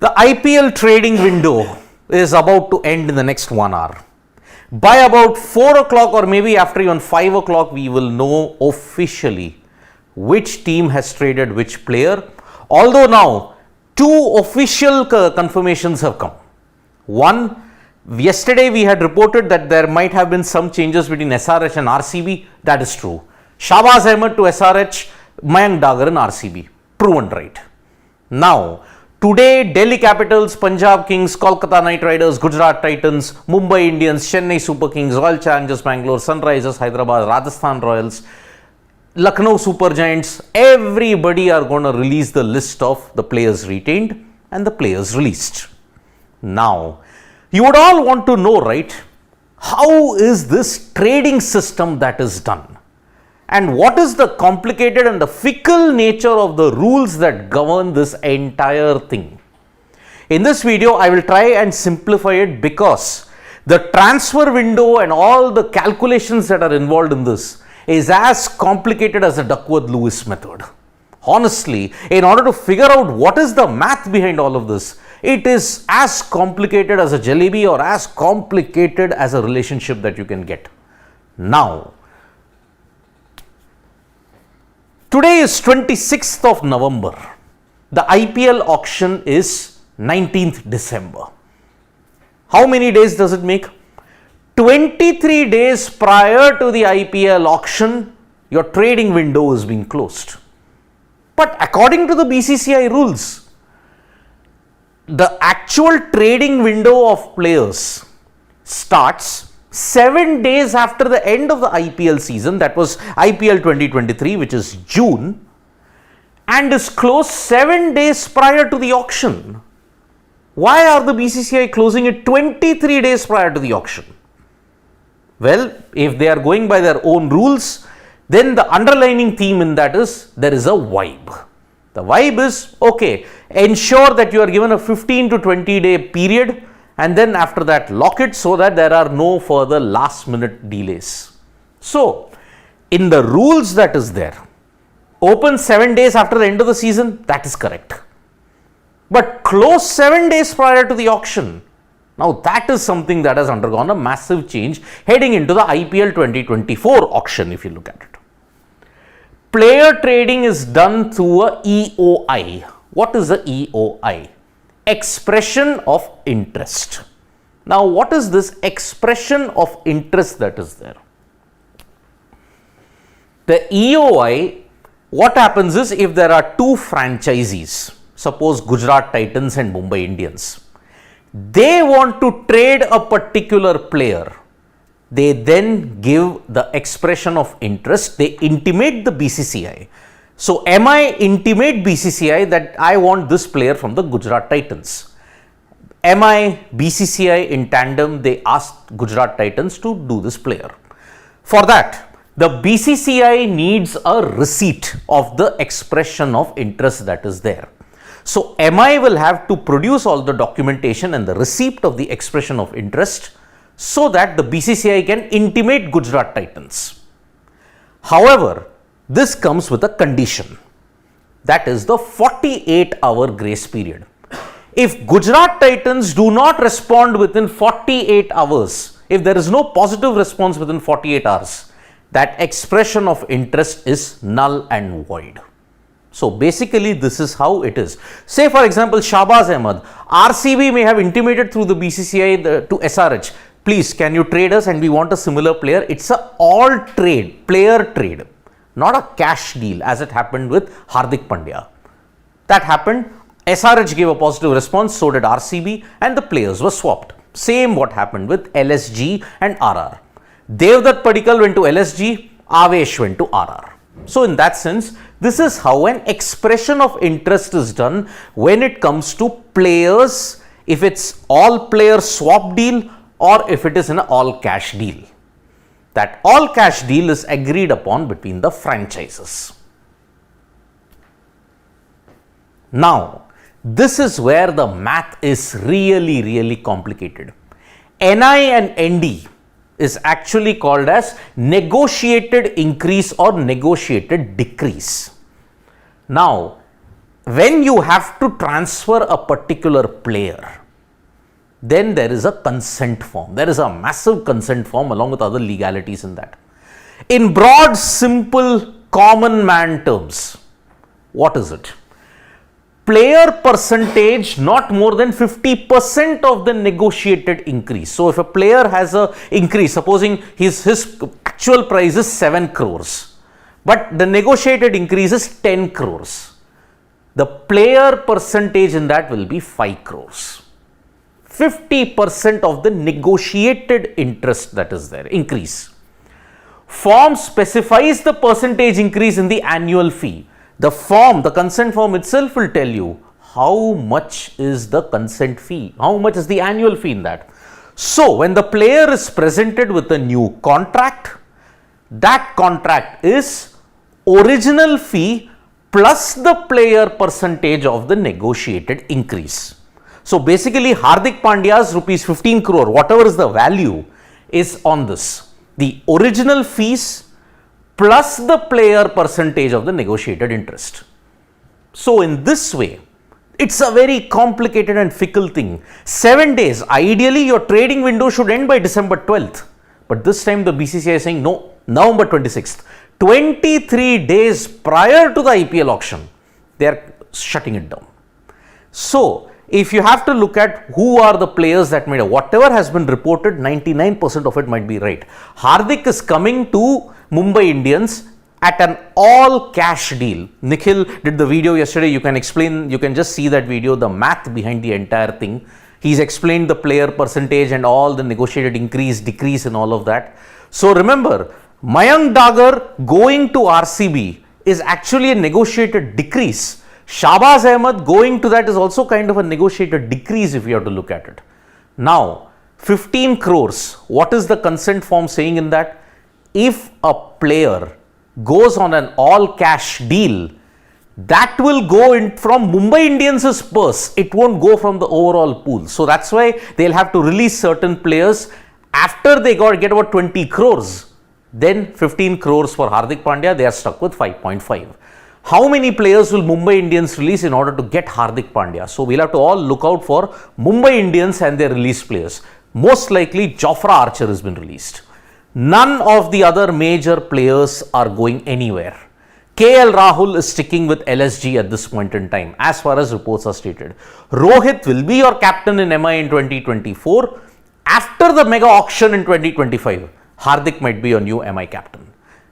The IPL trading window is about to end in the next 1 hour. By about 4 o'clock or maybe after even 5 o'clock, we will know officially which team has traded which player. Although now, 2 official confirmations have come. One, yesterday we had reported that there might have been some changes between SRH and RCB. That is true. Shahbaz Ahmed to SRH, Mayank Dagar in RCB. Proven right. Now, today, Delhi Capitals, Punjab Kings, Kolkata Knight Riders, Gujarat Titans, Mumbai Indians, Chennai Super Kings, Royal Challengers Bangalore, Sunrisers Hyderabad, Rajasthan Royals, Lucknow Super Giants, everybody are going to release the list of the players retained and the players released. Now, you would all want to know, right? How is this trading system that is done? And what is the complicated and the fickle nature of the rules that govern this entire thing? In this video, I will try and simplify it because the transfer window and all the calculations that are involved in this is as complicated as the Duckworth-Lewis method. Honestly, in order to figure out what is the math behind all of this, it is as complicated as a jalebi or as complicated as a relationship that you can get. Now, today is 26th of November. The IPL auction is 19th December. How many days does it make? 23 days prior to the IPL auction, your trading window is being closed. But according to the BCCI rules, the actual trading window of players starts 7 days after the end of the IPL season, that was IPL 2023, which is June, and is closed 7 days prior to the auction. Why are the BCCI closing it 23 days prior to the auction? Well, if they are going by their own rules, then the underlining theme in that is there is a vibe. The vibe is, okay, ensure that you are given a 15 to 20 day period, and then after that lock it so that there are no further last minute delays. So, in the rules that is there, open 7 days after the end of the season, that is correct. But close 7 days prior to the auction, now that is something that has undergone a massive change heading into the IPL 2024 auction if you look at it. Player trading is done through a EOI. What is the EOI? Expression of interest. Now, what is this expression of interest that is there? The EOI, what happens is if there are two franchisees, suppose Gujarat Titans and Mumbai Indians, they want to trade a particular player, they then give the expression of interest, they intimate the BCCI. So, MI intimate BCCI that I want this player from the Gujarat Titans. MI, BCCI in tandem, they asked Gujarat Titans to do this player. For that, the BCCI needs a receipt of the expression of interest that is there. So, MI will have to produce all the documentation and the receipt of the expression of interest so that the BCCI can intimate Gujarat Titans. However, this comes with a condition, that is the 48-hour grace period. If Gujarat Titans do not respond within 48 hours, if there is no positive response within 48 hours, that expression of interest is null and void. So, basically this is how it is. Say for example, Shahbaz Ahmed, RCB may have intimated through the BCCI to SRH, please can you trade us and we want a similar player. It's a all trade, player trade, not a cash deal as it happened with Hardik Pandya. That happened, SRH gave a positive response, so did RCB, and the players were swapped. Same what happened with LSG and RR. Devdutt Padikkal went to LSG, Avesh went to RR. So, in that sense, this is how an expression of interest is done when it comes to players, if it's all player swap deal or if it is an all cash deal. That all cash deal is agreed upon between the franchises. Now, this is where the math is really complicated. NI and ND is actually called as negotiated increase or negotiated decrease. Now, when you have to transfer a particular player, then there is a consent form. There is a massive consent form along with other legalities in that. In broad, simple, common man terms, what is it? Player percentage not more than 50% of the negotiated increase. So if a player has a increase, supposing his actual price is 7 crores, but the negotiated increase is 10 crores. The player percentage in that will be 5 crores. 50% of the negotiated interest that is there, increase. Form specifies the percentage increase in the annual fee. The form, the consent form itself will tell you how much is the consent fee, how much is the annual fee in that. So when the player is presented with a new contract, that contract is original fee plus the player percentage of the negotiated increase. So basically Hardik Pandya's rupees 15 crore, whatever is the value, is on this. The original fees plus the player percentage of the negotiated interest. So in this way, it's a very complicated and fickle thing. 7 days, ideally your trading window should end by December 12th. But this time the BCCI is saying no, November 26th. 23 days prior to the IPL auction, they are shutting it down. So if you have to look at who are the players that made it, whatever has been reported, 99% of it might be right. Hardik is coming to Mumbai Indians at an all cash deal. Nikhil did the video yesterday. You can just see that video, the math behind the entire thing. He's explained the player percentage and all the negotiated increase, decrease and all of that. So remember, Mayank Dagar going to RCB is actually a negotiated decrease. Shahbaz Ahmed going to that is also kind of a negotiated decrease if you have to look at it. Now, 15 crores, what is the consent form saying in that? If a player goes on an all cash deal, that will go in from Mumbai Indians' purse. It won't go from the overall pool. So that's why they'll have to release certain players after they get about 20 crores. Then 15 crores for Hardik Pandya, they are stuck with 5.5. How many players will Mumbai Indians release in order to get Hardik Pandya? So we'll have to all look out for Mumbai Indians and their release players. Most likely Jofra Archer has been released. None of the other major players are going anywhere. KL Rahul is sticking with LSG at this point in time, as far as reports are stated. Rohit will be your captain in MI in 2024. After the mega auction in 2025, Hardik might be your new MI captain.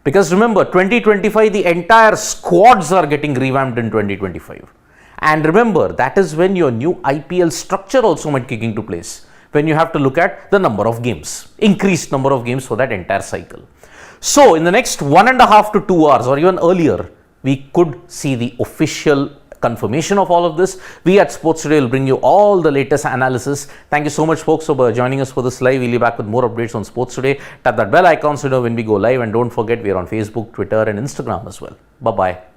Because remember, 2025, the entire squads are getting revamped in 2025. And remember, that is when your new IPL structure also might kick into place. When you have to look at the number of games, increased number of games for that entire cycle. So in the next 1.5 to 2 hours or even earlier, we could see the official confirmation of all of this. We at Sports Today will bring you all the latest analysis. Thank you so much, folks, for joining us for this live. We'll be back with more updates on Sports Today. Tap that bell icon so you know when we go live, and don't forget we are on Facebook, Twitter and Instagram as well. Bye-bye.